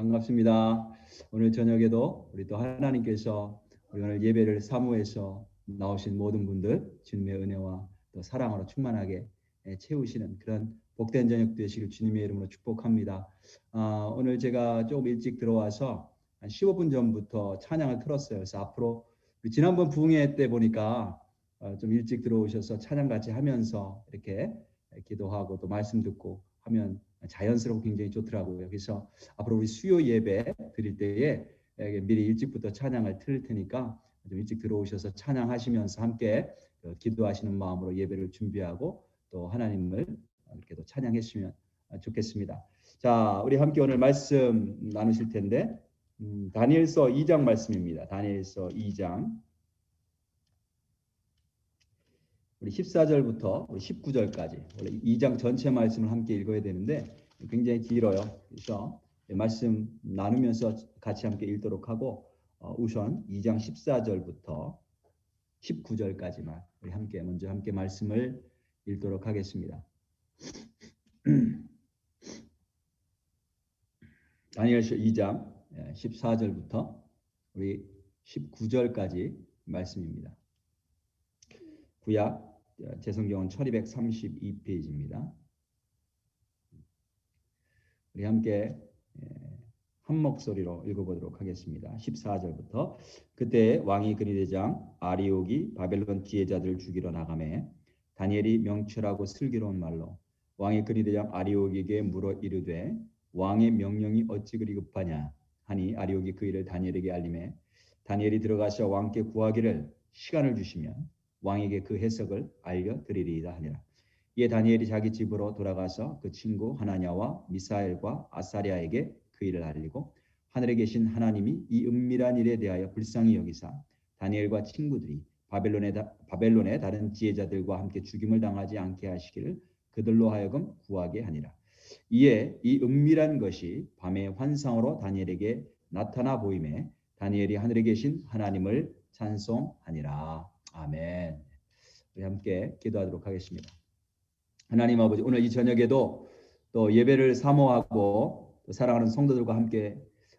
반갑습니다. 오늘 저녁에도 우리 또 하나님께서 우리 오늘 예배를 사모해서 나오신 모든 분들 주님의 은혜와 또 사랑으로 충만하게 채우시는 그런 복된 저녁 되시길 주님의 이름으로 축복합니다. 오늘 제가 조금 일찍 들어와서 한 15분 전부터 찬양을 틀었어요. 그래서 앞으로 지난번 부흥회 때 보니까 좀 일찍 들어오셔서 찬양 같이 하면서 이렇게 기도하고 또 말씀 듣고 하면 자연스럽고 굉장히 좋더라고요. 그래서 앞으로 우리 수요 예배 드릴 때에 미리 일찍부터 찬양을 틀 테니까 좀 일찍 들어오셔서 찬양하시면서 함께 기도하시는 마음으로 예배를 준비하고 또 하나님을 이렇게 또 찬양했으면 좋겠습니다. 자, 우리 함께 오늘 말씀 나누실 텐데 다니엘서 2장 말씀입니다. 다니엘서 2장 우리 14절부터 우리 19절까지 원래 2장 전체 말씀을 함께 읽어야 되는데 굉장히 길어요. 그래서 말씀 나누면서 같이 함께 읽도록 하고 우선 2장 14절부터 19절까지만 우리 먼저 함께 말씀을 읽도록 하겠습니다. 다니엘서 2장 14절부터 우리 19절까지 말씀입니다. 구약 제 성경은 1232페이지입니다. 우리 함께 한 목소리로 읽어보도록 하겠습니다. 14절부터 그때 왕이 근위대장 아리옥이 바벨론 지혜자들을 죽이러 나가매 다니엘이 명철하고 슬기로운 말로 왕의 근위대장 아리옥에게 물어 이르되 왕의 명령이 어찌 그리 급하냐 하니 아리옥이 그 일을 다니엘에게 알림해 다니엘이 들어가서 왕께 구하기를 시간을 주시면 왕에게 그 해석을 알려드리리이다 하니라. 이에 다니엘이 자기 집으로 돌아가서 그 친구 하나냐와 미사엘과 아사랴에게 그 일을 알리고 하늘에 계신 하나님이 이 은밀한 일에 대하여 불쌍히 여기사 다니엘과 친구들이 바벨론의 다른 지혜자들과 함께 죽임을 당하지 않게 하시기를 그들로 하여금 구하게 하니라. 이에 이 은밀한 것이 밤의 환상으로 다니엘에게 나타나 보임에 다니엘이 하늘에 계신 하나님을 찬송하니라. 아멘. 우리 함께 기도하도록 하겠습니다. 하나님 아버지, 오늘 이 저녁에도 또 예배를 사모하고 또 사랑하는 성도들과 함께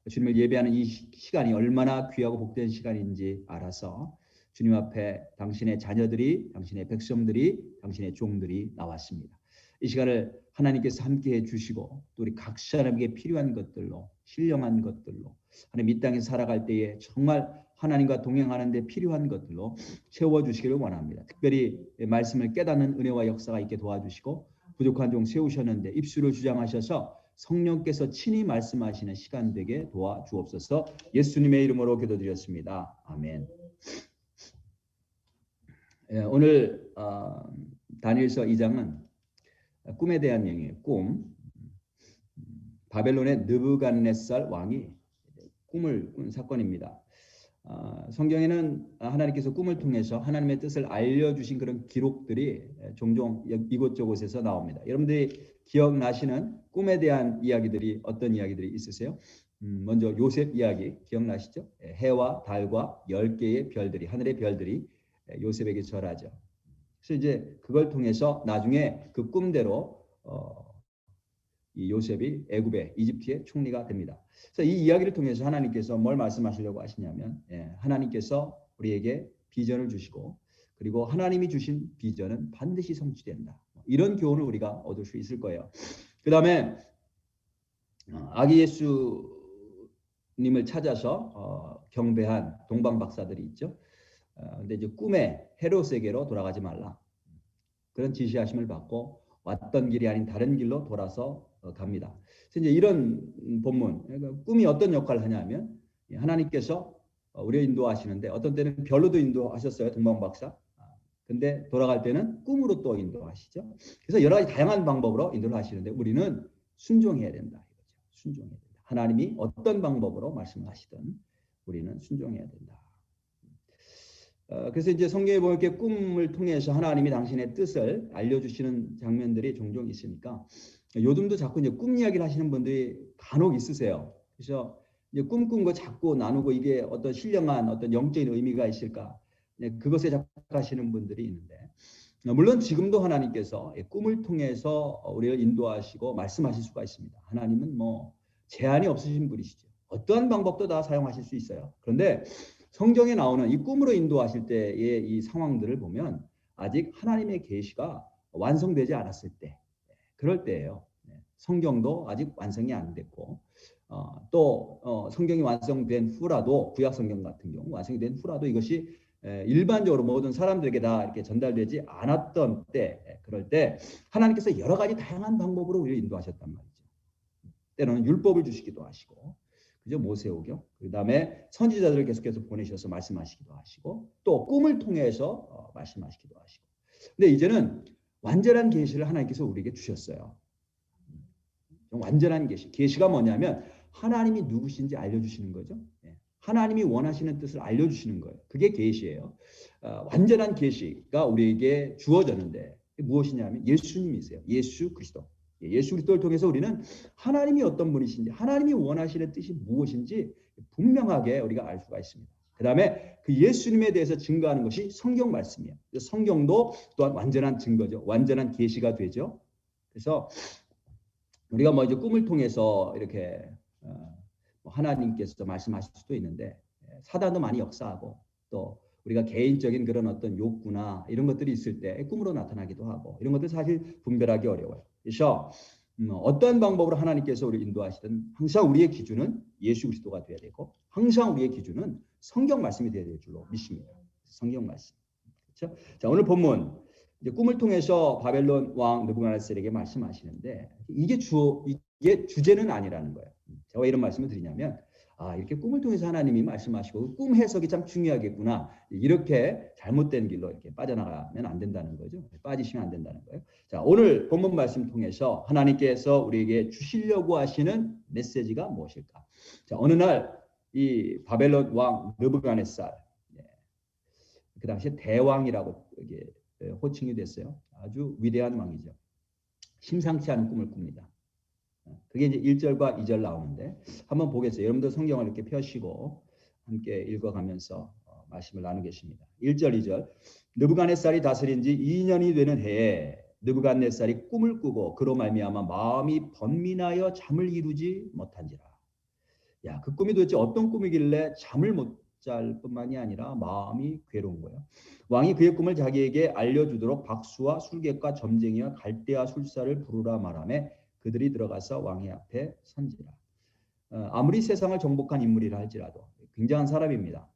주님을 예배하는 이 시간이 얼마나 귀하고 복된 시간인지 알아서 주님 앞에 당신의 자녀들이, 당신의 백성들이, 당신의 종들이 나왔습니다. 이 시간을 하나님께서 함께해 주시고 또 우리 각 사람에게 필요한 것들로, 신령한 것들로 하나님 이 땅에 살아갈 때에 정말 하나님과 동행하는 데 필요한 것들로 채워주시기를 원합니다. 특별히 말씀을 깨닫는 은혜와 역사가 있게 도와주시고 부족한 종 세우셨는데 입술을 주장하셔서 성령께서 친히 말씀하시는 시간 되게 도와주옵소서. 예수님의 이름으로 기도드렸습니다. 아멘. 오늘 다니엘서 2장은 꿈에 대한 얘기예요. 꿈. 바벨론의 느부갓네살 왕이 꿈을 꾼 사건입니다. 성경에는 하나님께서 꿈을 통해서 하나님의 뜻을 알려주신 그런 기록들이 종종 이곳저곳에서 나옵니다. 여러분들이 기억나시는 꿈에 대한 이야기들이 어떤 이야기들이 있으세요? 먼저 요셉 이야기 기억나시죠? 해와 달과 10개의 별들이, 하늘의 별들이 요셉에게 절하죠. 그래서 이제 그걸 통해서 나중에 그 꿈대로 이 요셉이 애굽의 이집트의 총리가 됩니다. 그래서 이 이야기를 통해서 하나님께서 뭘 말씀하시려고 하시냐면 하나님께서 우리에게 비전을 주시고 그리고 하나님이 주신 비전은 반드시 성취된다. 이런 교훈을 우리가 얻을 수 있을 거예요. 그 다음에 아기 예수님을 찾아서 경배한 동방 박사들이 있죠. 근데 이제 꿈에 헤롯에게로 돌아가지 말라. 그런 지시하심을 받고 왔던 길이 아닌 다른 길로 돌아서 갑니다. 그래서 이제 이런 본문, 그러니까 꿈이 어떤 역할을 하냐면 하나님께서 우리를 인도하시는데 어떤 때는 별로도 인도하셨어요. 동방 박사. 근데 돌아갈 때는 꿈으로 또 인도하시죠. 그래서 여러 가지 다양한 방법으로 인도를 하시는데 우리는 순종해야 된다. 이거죠. 순종해야 된다. 하나님이 어떤 방법으로 말씀하시든 우리는 순종해야 된다. 그래서 이제 성경에 보면 이렇게 꿈을 통해서 하나님이 당신의 뜻을 알려주시는 장면들이 종종 있으니까 요즘도 자꾸 이제 꿈 이야기를 하시는 분들이 간혹 있으세요. 그래서 이제 꿈꾼 거 자꾸 나누고 이게 어떤 신령한 어떤 영적인 의미가 있을까? 그것에 잡하시는 분들이 있는데 물론 지금도 하나님께서 꿈을 통해서 우리를 인도하시고 말씀하실 수가 있습니다. 하나님은 뭐 제한이 없으신 분이시죠. 어떠한 방법도 다 사용하실 수 있어요. 그런데 성경에 나오는 이 꿈으로 인도하실 때의 이 상황들을 보면 아직 하나님의 계시가 완성되지 않았을 때, 그럴 때예요. 성경도 아직 완성이 안 됐고, 성경이 완성된 후라도, 구약 성경 같은 경우 완성이 된 후라도 이것이 일반적으로 모든 사람들에게 다 이렇게 전달되지 않았던 때, 그럴 때 하나님께서 여러 가지 다양한 방법으로 우리를 인도하셨단 말이죠. 때로는 율법을 주시기도 하시고, 그죠? 모세오경. 그다음에 선지자들을 계속해서 보내셔서 말씀하시기도 하시고, 또 꿈을 통해서 말씀하시기도 하시고. 근데 이제는 완전한 계시를 하나님께서 우리에게 주셨어요. 완전한 계시. 계시가 뭐냐면 하나님이 누구신지 알려주시는 거죠. 하나님이 원하시는 뜻을 알려주시는 거예요. 그게 계시예요. 완전한 계시가 우리에게 주어졌는데 무엇이냐면 예수님이세요. 예수 그리스도. 예수 그리스도를 통해서 우리는 하나님이 어떤 분이신지, 하나님이 원하시는 뜻이 무엇인지 분명하게 우리가 알 수가 있습니다. 그 다음에 그 예수님에 대해서 증거하는 것이 성경 말씀이에요. 성경도 또한 완전한 증거죠. 완전한 계시가 되죠. 그래서 우리가 뭐 이제 꿈을 통해서 이렇게 하나님께서 말씀하실 수도 있는데, 사단도 많이 역사하고, 또 우리가 개인적인 그런 어떤 욕구나 이런 것들이 있을 때 꿈으로 나타나기도 하고, 이런 것들 사실 분별하기 어려워요. 그래서 어떠한 방법으로 하나님께서 우리를 인도하시든 항상 우리의 기준은 예수 그리스도가 되어야 되고, 항상 우리의 기준은 성경 말씀이 되어야 될 줄로 믿습니다. 성경 말씀. 그렇죠? 자, 오늘 본문 이제 꿈을 통해서 바벨론 왕 느부갓네살에게 말씀하시는데 이게 주제는 아니라는 거예요. 제가 왜 이런 말씀을 드리냐면, 이렇게 꿈을 통해서 하나님이 말씀하시고 꿈 해석이 참 중요하겠구나, 이렇게 잘못된 길로 이렇게 빠져나가면 안 된다는 거죠. 빠지시면 안 된다는 거예요. 자, 오늘 본문 말씀 통해서 하나님께서 우리에게 주시려고 하시는 메시지가 무엇일까? 자, 어느 날 이 바벨론 왕 느부갓네살, 그 당시에 대왕이라고 이게 호칭이 됐어요. 아주 위대한 왕이죠. 심상치 않은 꿈을 꿉니다. 그게 이제 1절과 2절 나오는데 한번 보겠어요. 여러분들 성경을 이렇게 펴시고 함께 읽어가면서 말씀을 나누겠습니다. 1절, 2절. 느부갓네살이 다스린 지 2년이 되는 해에 느부갓네살이 꿈을 꾸고 그로 말미암아 마음이 번민하여 잠을 이루지 못한지라. 야, 그 꿈이 도대체 어떤 꿈이길래 잠을 못 잘 뿐만이 아니라 마음이 괴로운 거예요. 왕이 그의 꿈을 자기에게 알려주도록 박수와 술객과 점쟁이와 갈대아 술사를 부르라 말하며 그들이 들어가서 왕의 앞에 선지라. 아무리 세상을 정복한 인물이라 할지라도 굉장한 사람입니다.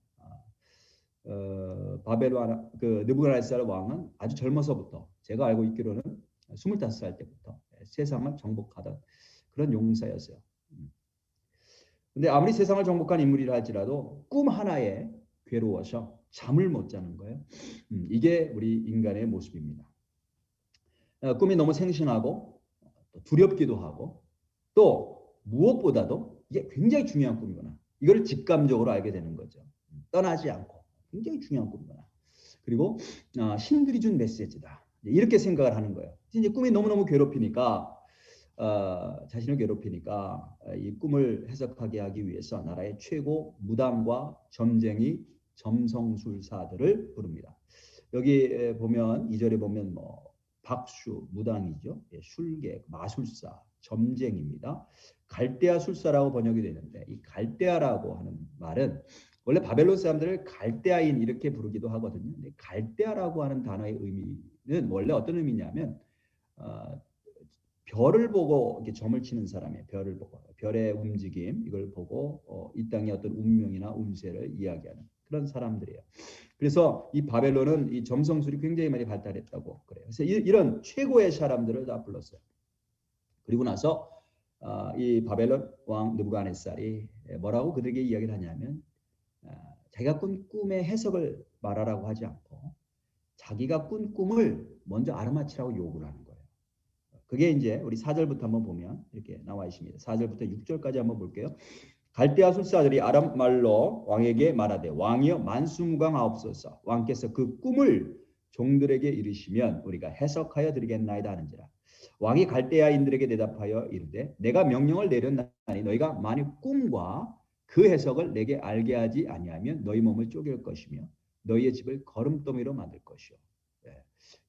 바벨론 그 느부갓네살 왕은 아주 젊어서부터, 제가 알고 있기로는 25살 때부터 세상을 정복하던 그런 용사였어요. 근데 아무리 세상을 정복한 인물이라 할지라도 꿈 하나에 괴로워서 잠을 못 자는 거예요. 이게 우리 인간의 모습입니다. 꿈이 너무 생생하고 두렵기도 하고, 또 무엇보다도 이게 굉장히 중요한 꿈이구나, 이걸 직감적으로 알게 되는 거죠. 떠나지 않고 굉장히 중요한 꿈이구나. 그리고 신들이 준 메시지다, 이렇게 생각을 하는 거예요. 이제 꿈이 너무너무 괴롭히니까, 자신을 괴롭히니까 이 꿈을 해석하게 하기 위해서 나라의 최고 무당과 점쟁이, 점성술사들을 부릅니다. 여기 보면 2절에 보면 뭐 박수, 무당이죠. 술객, 마술사, 점쟁입니다. 갈대아 술사라고 번역이 되는데, 이 갈대아라고 하는 말은 원래 바벨론 사람들을 갈대아인 이렇게 부르기도 하거든요. 근데 갈대아라고 하는 단어의 의미는 원래 어떤 의미냐면 별을 보고 이렇게 점을 치는 사람이에요. 별을 보고, 별의 움직임, 이걸 보고 이 땅의 어떤 운명이나 운세를 이야기하는 그런 사람들이에요. 그래서 이 바벨론은 이 점성술이 굉장히 많이 발달했다고 그래요. 그래서 이런 최고의 사람들을 다 불렀어요. 그리고 나서 이 바벨론 왕 느부갓네살이 뭐라고 그들에게 이야기를 하냐면, 자기가 꾼 꿈의 해석을 말하라고 하지 않고 자기가 꾼 꿈을 먼저 알아맞히라고 요구를 하는 거예요. 그게 이제 우리 4절부터 한번 보면 이렇게 나와 있습니다. 4절부터 6절까지 한번 볼게요. 갈대아 술사들이 아람 말로 왕에게 말하되, 왕이여 만수무강하옵소서. 왕께서 그 꿈을 종들에게 이르시면 우리가 해석하여 드리겠나이다 하는지라. 왕이 갈대아인들에게 대답하여 이르되, 내가 명령을 내렸나니 너희가 만일 꿈과 그 해석을 내게 알게 하지 아니하면 너희 몸을 쪼갤 것이며 너희의 집을 거름더미로 만들 것이요.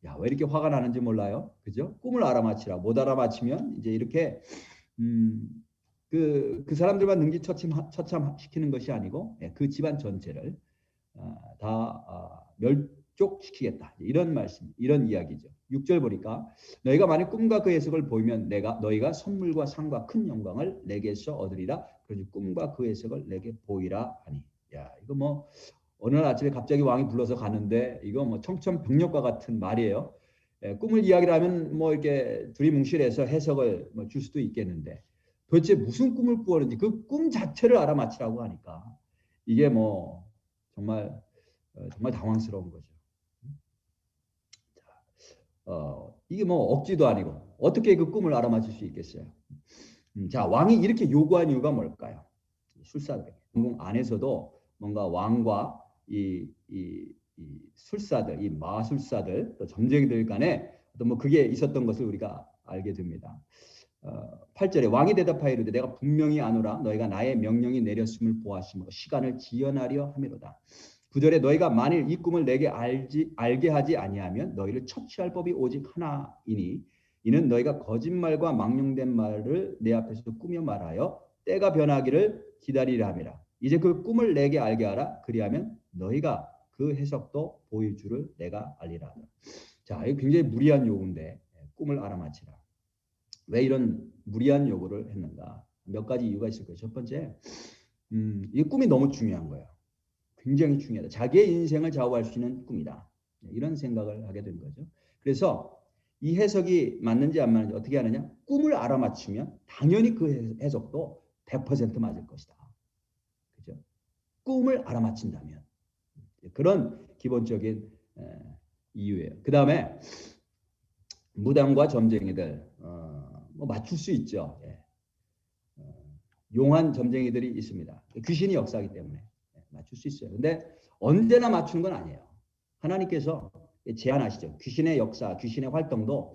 야, 왜 이렇게 화가 나는지 몰라요? 그죠? 꿈을 알아맞히라. 못 알아맞히면 이제 이렇게 그 사람들만 처참시키는 것이 아니고 그 집안 전체를 다 멸족시키겠다. 이런 말씀, 이런 이야기죠. 6절 보니까 너희가 만약 꿈과 그 해석을 보이면 너희가 선물과 상과 큰 영광을 내게서 얻으리라. 그러니 꿈과 그 해석을 내게 보이라 하니. 야, 이거 뭐 어느 날 아침에 갑자기 왕이 불러서 가는데 이거 뭐 청천벽력과 같은 말이에요. 꿈을 이야기를 하면 뭐 이렇게 두리뭉실해서 해석을 뭐 줄 수도 있겠는데 도대체 무슨 꿈을 꾸었는지 그 꿈 자체를 알아맞히라고 하니까 이게 뭐 정말 당황스러운 거죠. 이게 뭐 억지도 아니고 어떻게 그 꿈을 알아맞힐 수 있겠어요? 자, 왕이 이렇게 요구한 이유가 뭘까요? 술사들, 궁궁 안에서도 뭔가 왕과 이 술사들, 이 마술사들, 또 점쟁이들 간에 어떤 뭐 그게 있었던 것을 우리가 알게 됩니다. 8절에 왕이 대답하여 이르되 내가 분명히 아노라 너희가 나의 명령이 내렸음을 보았으므로 시간을 지연하려 함이로다. 9절에 너희가 만일 이 꿈을 내게 알게 하지 아니하면 너희를 처치할 법이 오직 하나이니 이는 너희가 거짓말과 망령된 말을 내 앞에서 꾸며 말하여 때가 변하기를 기다리라 함이라. 이제 그 꿈을 내게 알게 하라. 그리하면 너희가 그 해석도 보일 줄을 내가 알리라. 자, 이거 굉장히 무리한 요구인데 꿈을 알아맞히라. 왜 이런 무리한 요구를 했는가? 몇 가지 이유가 있을 거예요. 첫 번째, 이 꿈이 너무 중요한 거예요. 굉장히 중요하다. 자기의 인생을 좌우할 수 있는 꿈이다. 이런 생각을 하게 된 거죠. 그래서 이 해석이 맞는지 안 맞는지 어떻게 하느냐? 꿈을 알아맞히면 당연히 그 해석도 100% 맞을 것이다. 그죠? 꿈을 알아맞힌다면. 그런 기본적인 이유예요. 그 다음에 무당과 점쟁이들 뭐 맞출 수 있죠. 용한 점쟁이들이 있습니다. 귀신이 역사하기 때문에 맞출 수 있어요. 근데 언제나 맞추는 건 아니에요. 하나님께서 제한하시죠. 귀신의 역사, 귀신의 활동도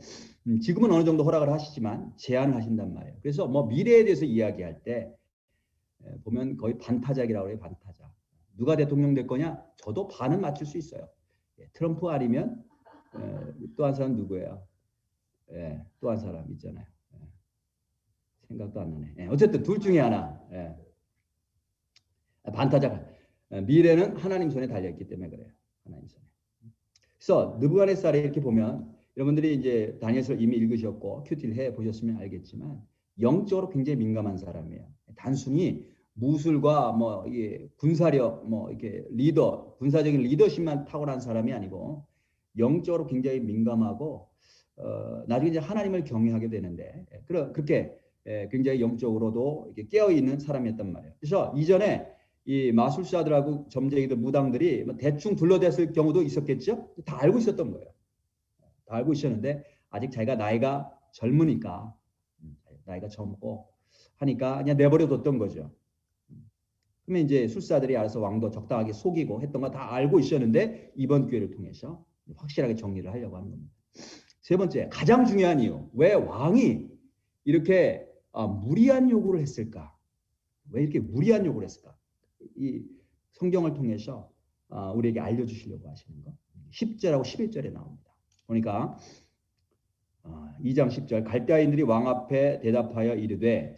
지금은 어느 정도 허락을 하시지만 제한을 하신단 말이에요. 그래서 뭐 미래에 대해서 이야기할 때 보면 거의 반타작이라고 해요. 반타작. 누가 대통령 될 거냐? 저도 반은 맞출 수 있어요. 트럼프 아니면 또 한 사람 누구예요? 또 한 사람 있잖아요. 생각도 안 나네. 어쨌든 둘 중에 하나. 반타작. 미래는 하나님 손에 달려있기 때문에 그래요. 하나님 손에. 그래서 느부갓네살이 이렇게 보면 여러분들이 이제 다니엘서를 이미 읽으셨고 큐티를 해 보셨으면 알겠지만 영적으로 굉장히 민감한 사람이에요. 단순히 무술과 뭐 이게 군사력, 뭐 이렇게 군사적인 리더십만 탁월한 사람이 아니고 영적으로 굉장히 민감하고 나중에 이제 하나님을 경외하게 되는데 그렇게 굉장히 영적으로도 이렇게 깨어 있는 사람이었단 말이에요. 그래서 이전에 이 마술사들하고 점쟁이들, 무당들이 뭐 대충 둘러댔을 경우도 있었겠죠. 다 알고 있었던 거예요. 다 알고 있었는데 아직 자기가 나이가 젊으니까 나이가 젊고 하니까 그냥 내버려뒀던 거죠. 그러면 이제 술사들이 알아서 왕도 적당하게 속이고 했던 거 다 알고 있었는데 이번 기회를 통해서 확실하게 정리를 하려고 하는 겁니다. 세 번째, 가장 중요한 이유. 왜 왕이 이렇게 무리한 요구를 했을까? 왜 이렇게 무리한 요구를 했을까? 이 성경을 통해서 우리에게 알려주시려고 하시는 거. 10절하고 11절에 나옵니다. 보니까 2장 10절 갈대아인들이 왕 앞에 대답하여 이르되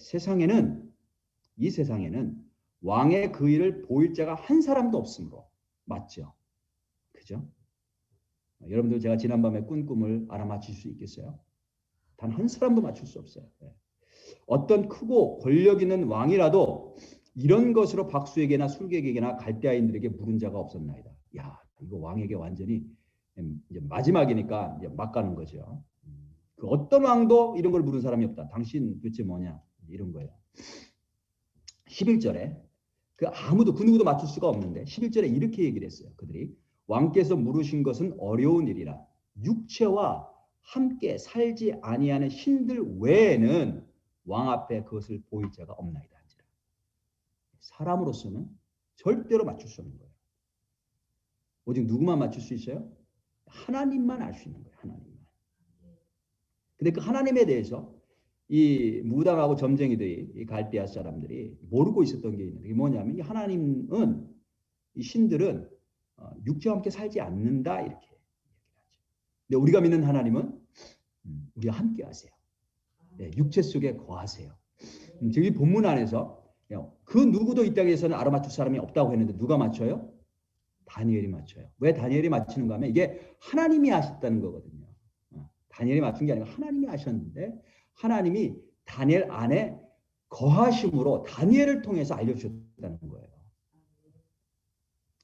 이 세상에는 왕의 그 일을 보일 자가 한 사람도 없으므로. 맞죠? 그죠? 여러분들 제가 지난밤에 꾼 꿈을 알아맞힐 수 있겠어요? 단 한 사람도 맞출 수 없어요. 어떤 크고 권력 있는 왕이라도 이런 것으로 박수에게나 술객에게나 갈대아인들에게 물은 자가 없었나이다. 야, 이거 왕에게 완전히 이제 마지막이니까 이제 막 가는 거죠. 그 어떤 왕도 이런 걸 물은 사람이 없다. 당신 도대체 뭐냐? 이런 거예요. 11절에 아무도 그 누구도 맞출 수가 없는데 11절에 이렇게 얘기를 했어요. 그들이 왕께서 물으신 것은 어려운 일이라 육체와 함께 살지 아니하는 신들 외에는 왕 앞에 그것을 보일 자가 없나이다. 사람으로서는 절대로 맞출 수 없는 거예요. 오직 누구만 맞출 수 있어요? 하나님만 알 수 있는 거예요. 하나님만. 근데 그 하나님에 대해서 이 무당하고 점쟁이들이, 이 갈대아 사람들이 모르고 있었던 게 있는데, 이게 뭐냐면 이 하나님은, 이 신들은 육체와 함께 살지 않는다 이렇게 얘기하죠. 근데 우리가 믿는 하나님은 우리와 함께 하세요. 네, 육체 속에 거하세요. 지금 이 본문 안에서 그 누구도 이 땅에서는 알아맞힐 사람이 없다고 했는데 누가 맞춰요? 다니엘이 맞춰요. 왜 다니엘이 맞추는가 하면 이게 하나님이 하셨다는 거거든요. 다니엘이 맞춘 게 아니라 하나님이 하셨는데 하나님이 다니엘 안에 거하심으로 다니엘을 통해서 알려주셨다는 거예요.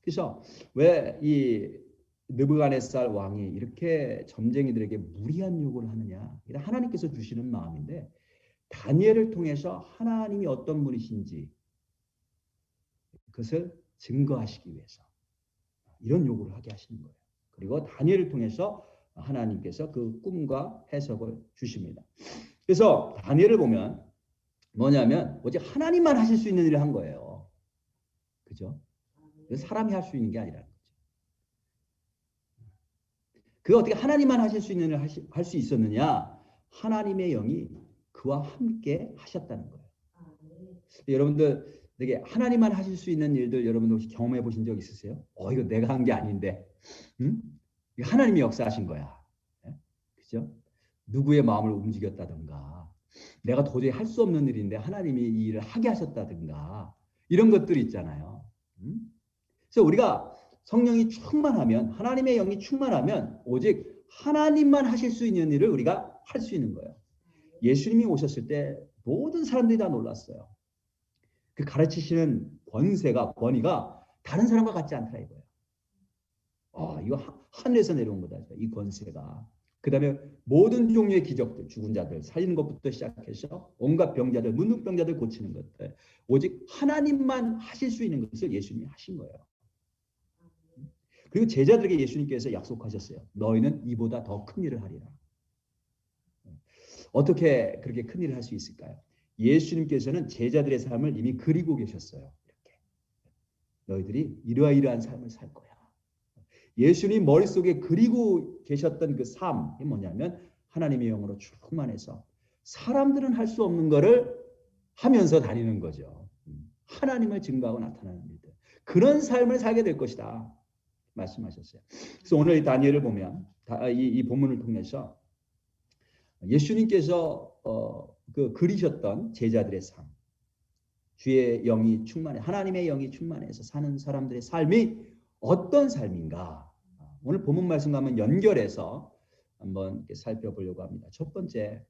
그래서 왜 이 느부갓네살 왕이 이렇게 점쟁이들에게 무리한 요구를 하느냐? 하나님께서 주시는 마음인데 다니엘을 통해서 하나님이 어떤 분이신지 그것을 증거하시기 위해서 이런 요구를 하게 하시는 거예요. 그리고 다니엘을 통해서 하나님께서 그 꿈과 해석을 주십니다. 그래서 다니엘을 보면 뭐냐면 오직 하나님만 하실 수 있는 일을 한 거예요. 그죠? 사람이 할 수 있는 게 아니라는 거죠. 그 어떻게 하나님만 하실 수 있는 일을 할 수 있었느냐? 하나님의 영이 그와 함께 하셨다는 거예요. 여러분들 되게 하나님만 하실 수 있는 일들 여러분들 혹시 경험해 보신 적 있으세요? 이거 내가 한 게 아닌데, 응? 이거 하나님이 역사하신 거야. 네? 그죠? 누구의 마음을 움직였다든가, 내가 도저히 할 수 없는 일인데 하나님이 이 일을 하게 하셨다든가, 이런 것들이 있잖아요. 응? 그래서 우리가 성령이 충만하면, 하나님의 영이 충만하면 오직 하나님만 하실 수 있는 일을 우리가 할 수 있는 거예요. 예수님이 오셨을 때 모든 사람들이 다 놀랐어요. 그 가르치시는 권위가 다른 사람과 같지 않더라 이거예요. 이거 하늘에서 내려온 거다. 이 권세가. 그 다음에 모든 종류의 기적들, 죽은 자들 살리는 것부터 시작해서 온갖 병자들, 문둥병자들 고치는 것들, 오직 하나님만 하실 수 있는 것을 예수님이 하신 거예요. 그리고 제자들에게 예수님께서 약속하셨어요. 너희는 이보다 더 큰 일을 하리라. 어떻게 그렇게 큰 일을 할 수 있을까요? 예수님께서는 제자들의 삶을 이미 그리고 계셨어요. 이렇게. 너희들이 이러한 삶을 살 거야. 예수님 머릿속에 그리고 계셨던 그 삶이 뭐냐면 하나님의 영으로 충만해서 사람들은 할 수 없는 거를 하면서 다니는 거죠. 하나님을 증거하고 나타나는 일들. 그런 삶을 살게 될 것이다. 말씀하셨어요. 그래서 오늘 이 다니엘을 보면 이 본문을 통해서 예수님께서 그리셨던 제자들의 삶, 주의 영이 충만해, 하나님의 영이 충만해서 사는 사람들의 삶이 어떤 삶인가? 오늘 본문 말씀과 한번 연결해서 한번 이렇게 살펴보려고 합니다. 첫 번째,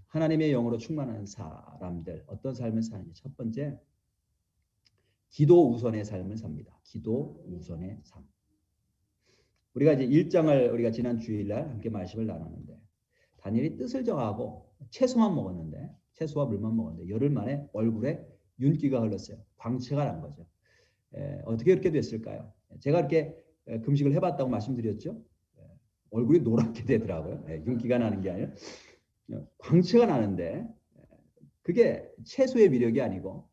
하나님의 영으로 충만한 사람들 어떤 삶을 사는지. 첫 번째, 기도 우선의 삶을 삽니다. 기도 우선의 삶. 우리가 이제 1장을 우리가 지난 주일날 함께 말씀을 나눴는데 다니엘이 뜻을 정하고 채소만 먹었는데 채소와 물만 먹었는데 열흘 만에 얼굴에 윤기가 흘렀어요. 광채가 난 거죠. 어떻게 이렇게 됐을까요? 제가 이렇게 금식을 해봤다고 말씀드렸죠. 얼굴이 노랗게 되더라고요. 윤기가 나는 게 아니라 광채가 나는데 그게 채소의 위력이 아니고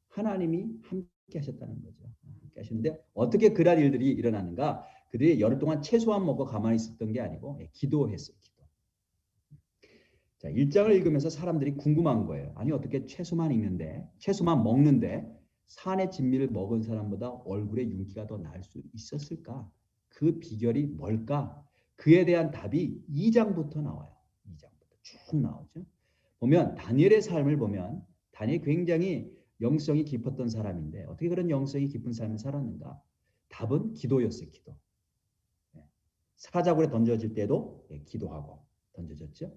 하나님이 함께 하셨다는 거죠. 함께 하셨는데 어떻게 그러한 일들이 일어났는가? 그들이 열흘 동안 채소만 먹고 가만히 있었던 게 아니고 기도했어요. 기도. 자, 1장을 읽으면서 사람들이 궁금한 거예요. 아니 어떻게 채소만 먹는데 산의 진미를 먹은 사람보다 얼굴에 윤기가 더 날 수 있었을까? 그 비결이 뭘까? 그에 대한 답이 2장부터 나와요. 2장부터 쭉 나오죠. 보면 다니엘의 삶을 보면 다니엘이 굉장히 영성이 깊었던 사람인데 어떻게 그런 영성이 깊은 삶을 살았는가? 답은 기도였어요. 기도. 사자굴에 던져질 때도 기도하고 던져졌죠.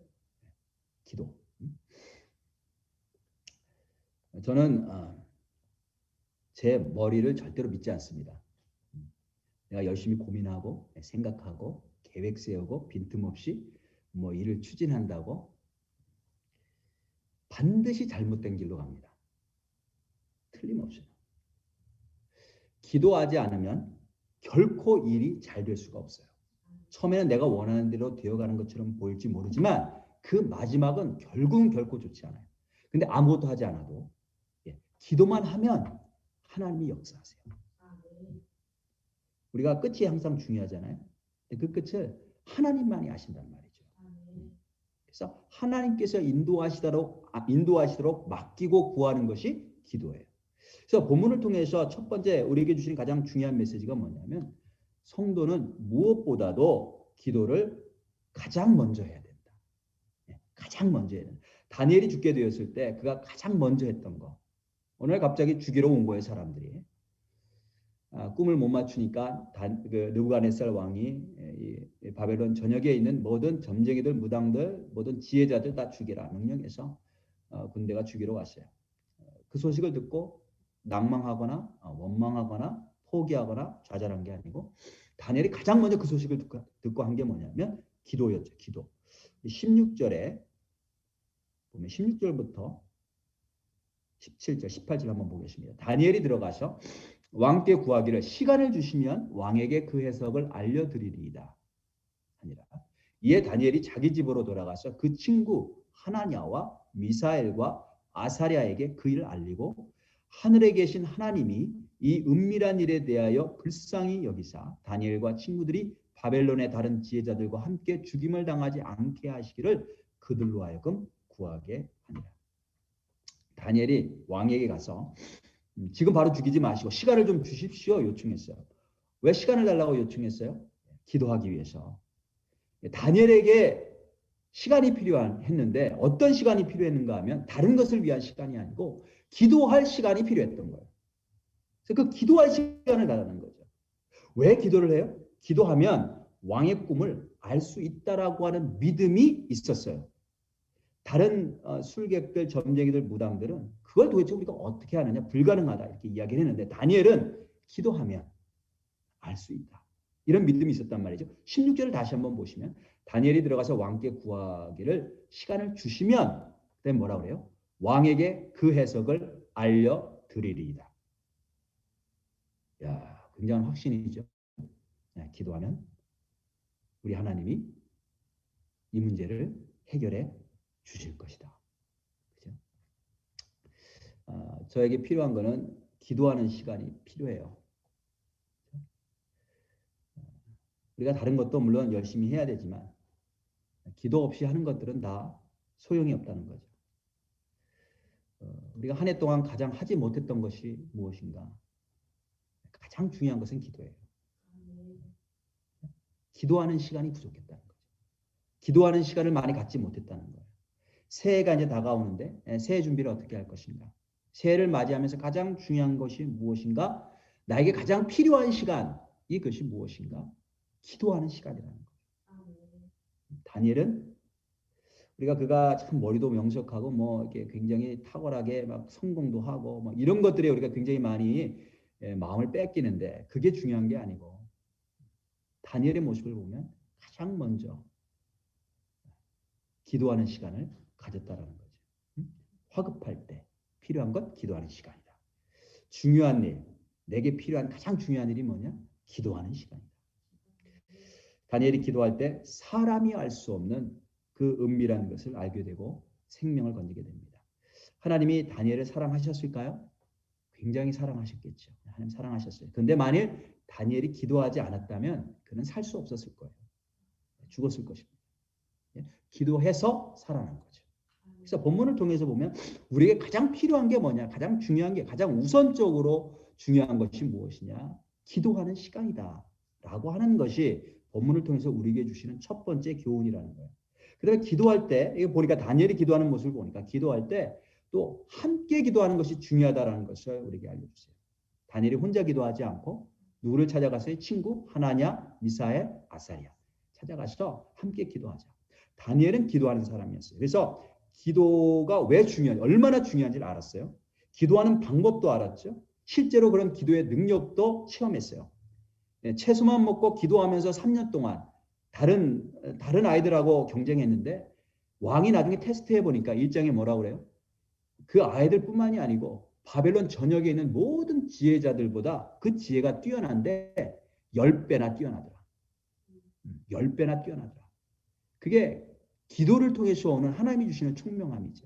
기도. 저는 제 머리를 절대로 믿지 않습니다. 내가 열심히 고민하고 생각하고 계획 세우고 빈틈없이 뭐 일을 추진한다고 반드시 잘못된 길로 갑니다. 틀림없어요. 기도하지 않으면 결코 일이 잘 될 수가 없어요. 처음에는 내가 원하는 대로 되어가는 것처럼 보일지 모르지만 그 마지막은 결국은 결코 좋지 않아요. 근데 아무것도 하지 않아도 기도만 하면 하나님이 역사하세요. 우리가 끝이 항상 중요하잖아요. 그 끝을 하나님만이 아신단 말이죠. 그래서 하나님께서 인도하시도록 맡기고 구하는 것이 기도예요. 그래서 본문을 통해서 첫 번째 우리에게 주신 가장 중요한 메시지가 뭐냐면 성도는 무엇보다도 기도를 가장 먼저 해야 된다. 가장 먼저 해야 된다. 다니엘이 죽게 되었을 때 그가 가장 먼저 했던 거. 오늘 갑자기 죽이러 온 거예요, 사람들이. 꿈을 못 맞추니까 느부갓네살 왕이 이 바벨론 전역에 있는 모든 점쟁이들, 무당들, 모든 지혜자들 다 죽이라 명령해서 군대가 죽이러 왔어요. 그 소식을 듣고 낭망하거나 원망하거나 포기하거나 좌절한 게 아니고 다니엘이 가장 먼저 그 소식을 듣고 한 게 뭐냐면 기도였죠. 기도. 16절에 보면 16절부터 17절, 18절 한번 보겠습니다. 다니엘이 들어가서 왕께 구하기를 시간을 주시면 왕에게 그 해석을 알려드리리이다 하니라. 이에 다니엘이 자기 집으로 돌아가서 그 친구 하나냐와 미사엘과 아사랴에게 그 일을 알리고 하늘에 계신 하나님이 이 은밀한 일에 대하여 불쌍히 여기사 다니엘과 친구들이 바벨론의 다른 지혜자들과 함께 죽임을 당하지 않게 하시기를 그들로 하여금 구하게 하니라. 다니엘이 왕에게 가서 지금 바로 죽이지 마시고 시간을 좀 주십시오 요청했어요. 왜 시간을 달라고 요청했어요? 기도하기 위해서. 다니엘에게 시간이 필요했는데 어떤 시간이 필요했는가 하면 다른 것을 위한 시간이 아니고 기도할 시간이 필요했던 거예요. 그래서 그 기도할 시간을 달라는 거죠. 왜 기도를 해요? 기도하면 왕의 꿈을 알 수 있다라고 하는 믿음이 있었어요. 다른 술객들, 점쟁이들, 무당들은 그걸 도대체 우리가 어떻게 하느냐, 불가능하다 이렇게 이야기를 했는데 다니엘은 기도하면 알 수 있다. 이런 믿음이 있었단 말이죠. 16절을 다시 한번 보시면 다니엘이 들어가서 왕께 구하기를 시간을 주시면 그다음에 뭐라고 그래요? 왕에게 그 해석을 알려드리리이다. 야, 굉장한 확신이죠. 기도하면 우리 하나님이 이 문제를 해결해 주실 것이다. 그죠? 저에게 필요한 거는 기도하는 시간이 필요해요. 우리가 다른 것도 물론 열심히 해야 되지만 기도 없이 하는 것들은 다 소용이 없다는 거죠. 우리가 한 해 동안 가장 하지 못했던 것이 무엇인가? 가장 중요한 것은 기도예요. 기도하는 시간이 부족했다는 거죠. 기도하는 시간을 많이 갖지 못했다는 거예요. 새해가 이제 다가오는데 새해 준비를 어떻게 할 것인가? 새해를 맞이하면서 가장 중요한 것이 무엇인가? 나에게 가장 필요한 시간, 이것이 무엇인가? 기도하는 시간이라는 거예요. 다니엘은 우리가 그가 참 머리도 명석하고 뭐 이렇게 굉장히 탁월하게 막 성공도 하고 뭐 이런 것들에 우리가 굉장히 많이 마음을 뺏기는데 그게 중요한 게 아니고 다니엘의 모습을 보면 가장 먼저 기도하는 시간을 가졌다라는 거죠. 화급할 때 필요한 것 기도하는 시간이다. 중요한 일, 내게 필요한 가장 중요한 일이 뭐냐? 기도하는 시간이다. 다니엘이 기도할 때 사람이 알 수 없는 그 은밀한 것을 알게 되고 생명을 건지게 됩니다. 하나님이 다니엘을 사랑하셨을까요? 굉장히 사랑하셨겠죠. 하나님 사랑하셨어요. 그런데 만일 다니엘이 기도하지 않았다면 그는 살 수 없었을 거예요. 죽었을 것입니다. 기도해서 살아난 거죠. 그래서 본문을 통해서 보면 우리에게 가장 필요한 게 뭐냐? 가장 중요한 게 가장 우선적으로 중요한 것이 무엇이냐? 기도하는 시간이다. 라고 하는 것이 본문을 통해서 우리에게 주시는 첫 번째 교훈이라는 거예요. 그다음에 기도할 때 이거 보니까 다니엘이 기도하는 모습을 보니까 기도할 때 또 함께 기도하는 것이 중요하다라는 것을 우리에게 알려주세요. 다니엘이 혼자 기도하지 않고 누구를 찾아가서요? 친구 하나냐, 미사엘, 아사랴 찾아가서 함께 기도하자. 다니엘은 기도하는 사람이었어요. 그래서 기도가 왜 중요한지, 얼마나 중요한지를 알았어요. 기도하는 방법도 알았죠. 실제로 그런 기도의 능력도 체험했어요. 채소만 먹고 기도하면서 3년 동안 다른 아이들하고 경쟁했는데 왕이 나중에 테스트해 보니까 일장에 뭐라고 그래요? 그 아이들뿐만이 아니고 바벨론 전역에 있는 모든 지혜자들보다 그 지혜가 뛰어난데 10배나 뛰어나더라. 10배나 뛰어나더라. 그게 기도를 통해서 오는 하나님이 주시는 총명함이죠.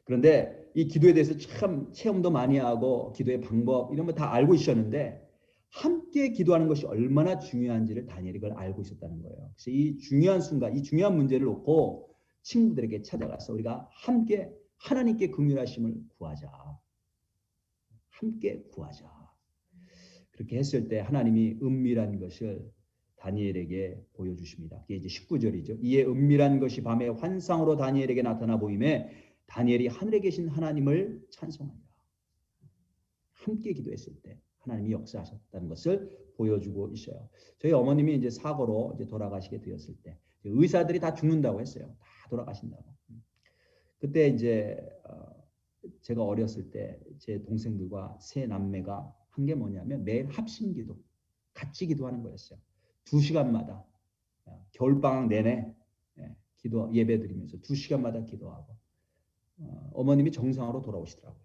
그런데 이 기도에 대해서 참 체험도 많이 하고 기도의 방법 이런 거 다 알고 있었는데 함께 기도하는 것이 얼마나 중요한지를 다니엘이 그걸 알고 있었다는 거예요. 그래서 이 중요한 순간, 이 중요한 문제를 놓고 친구들에게 찾아가서 우리가 함께 하나님께 긍휼하심을 구하자. 함께 구하자. 그렇게 했을 때 하나님이 은밀한 것을 다니엘에게 보여주십니다. 이게 이제 19절이죠. 이에 은밀한 것이 밤에 환상으로 다니엘에게 나타나 보임에 다니엘이 하늘에 계신 하나님을 찬송하니라. 함께 기도했을 때 하나님이 역사하셨다는 것을 보여주고 있어요. 저희 어머님이 이제 사고로 이제 돌아가시게 되었을 때 의사들이 다 죽는다고 했어요. 다 돌아가신다고. 그때 이제 제가 어렸을 때 제 동생들과 세 남매가 한 게 뭐냐면 매일 합심기도 같이 기도하는 거였어요. 2시간마다 겨울방학 내내 기도 예배드리면서 2시간마다 기도하고 어머님이 정상으로 돌아오시더라고요.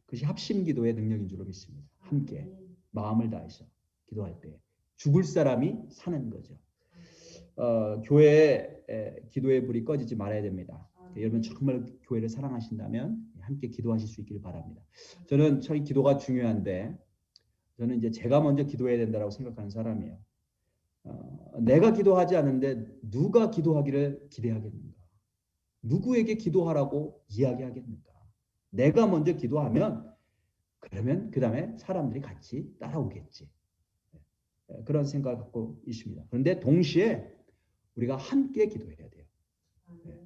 그것이 합심기도의 능력인 줄로 믿습니다. 함께 마음을 다해서 기도할 때 죽을 사람이 사는 거죠. 교회에 기도의 불이 꺼지지 말아야 됩니다. 여러분 정말 교회를 사랑하신다면 함께 기도하실 수 있기를 바랍니다. 저는 참 기도가 중요한데 저는 이제 제가 먼저 기도해야 된다고 생각하는 사람이에요. 내가 기도하지 않는데 누가 기도하기를 기대하겠는가? 누구에게 기도하라고 이야기하겠는가? 내가 먼저 기도하면 그러면 그 다음에 사람들이 같이 따라오겠지. 그런 생각을 갖고 있습니다. 그런데 동시에 우리가 함께 기도해야 돼요.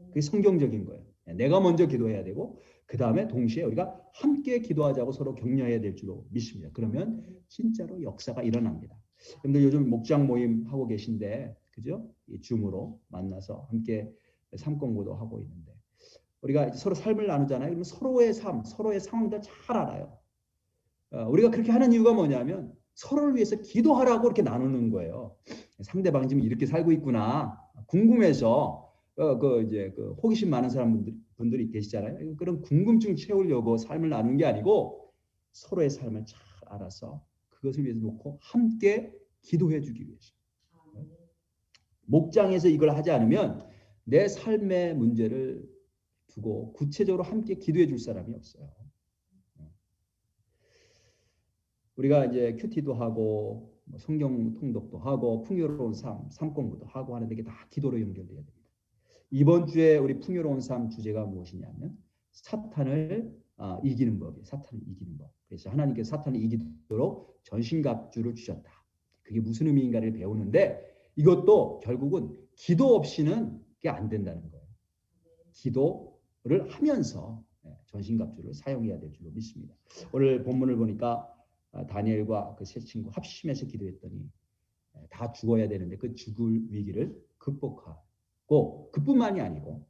그게 성경적인 거예요. 내가 먼저 기도해야 되고 그 다음에 동시에 우리가 함께 기도하자고 서로 격려해야 될 줄로 믿습니다. 그러면 진짜로 역사가 일어납니다. 여러분들 요즘 목장 모임 하고 계신데 그죠? 이 줌으로 만나서 함께 삶공부도 하고 있는데 우리가 서로 삶을 나누잖아요. 그러면 서로의 삶, 서로의 상황도 잘 알아요. 우리가 그렇게 하는 이유가 뭐냐면 서로를 위해서 기도하라고 이렇게 나누는 거예요. 상대방이 지금 이렇게 살고 있구나 궁금해서 그 호기심 많은 분들이 계시잖아요. 그런 궁금증 채우려고 삶을 나누는 게 아니고 서로의 삶을 잘 알아서 그것을 위해서 놓고 함께 기도해 주기 위해서. 목장에서 이걸 하지 않으면 내 삶의 문제를 두고 구체적으로 함께 기도해 줄 사람이 없어요. 우리가 이제 큐티도 하고 성경 통독도 하고 풍요로운 삶, 삶공부도 하고 하는데 이게 다 기도로 연결돼야 됩니다. 이번 주에 우리 풍요로운 삶 주제가 무엇이냐면 사탄을 이기는 법이에요. 사탄을 이기는 법. 그래서 하나님께서 사탄을 이기도록 전신갑주를 주셨다. 그게 무슨 의미인가를 배우는데 이것도 결국은 기도 없이는 그게 안 된다는 거예요. 기도를 하면서 전신갑주를 사용해야 될 줄로 믿습니다. 오늘 본문을 보니까 다니엘과 그 세 친구 합심해서 기도했더니 다 죽어야 되는데 그 죽을 위기를 극복하고 그뿐만이 아니고